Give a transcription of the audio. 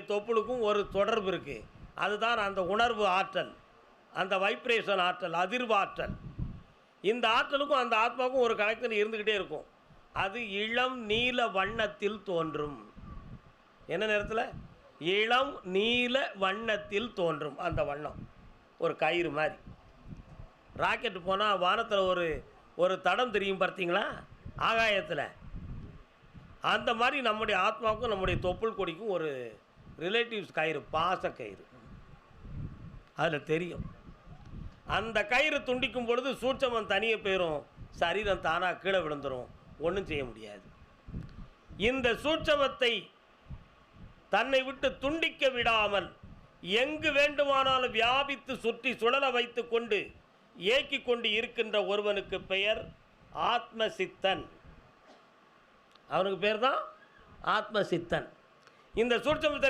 தொப்புளுக்கும் ஒரு தொடர்பு இருக்குது. அதுதான் அந்த உணர்வு ஆற்றல், அந்த வைப்ரேஷன் ஆற்றல், அதிர்வு ஆற்றல். இந்த ஆற்றலுக்கும் அந்த ஆத்மாவுக்கும் ஒரு கனெக்ஷன் இருந்துக்கிட்டே இருக்கும். அது இளம் நீல வண்ணத்தில் தோன்றும். என்ன நேரத்தில்? இளம் நீல வண்ணத்தில் தோன்றும். அந்த வண்ணம் ஒரு கயிறு மாதிரி. ராக்கெட்டு போனால் வானத்தில் ஒரு தடம் தெரியும் பார்த்தீங்களா, ஆகாயத்தில். அந்த மாதிரி நம்முடைய ஆத்மாவுக்கும் நம்முடைய தொப்புள் கொடிக்கும் ஒரு ரிலேட்டிவ்ஸ் கயிறு, பாச கயிறு அதில் தெரியும். அந்த கயிறு துண்டிக்கும் பொழுது சூட்சமம் தனியே போயிடும், சரீரம் தானாக கீழே விழுந்துடும், ஒன்றும் செய்ய முடியாது. இந்த சூட்சமத்தை தன்னை விட்டு துண்டிக்க விடாமல் எங்கு வேண்டுமானாலும் வியாபித்து சுற்றி சுழல வைத்து கொண்டு இயக்கி கொண்டு இருக்கின்ற ஒருவனுக்கு பெயர் ஆத்மசித்தன். அவனுக்கு பேர் தான் ஆத்மசித்தன். இந்த சூட்சமத்தை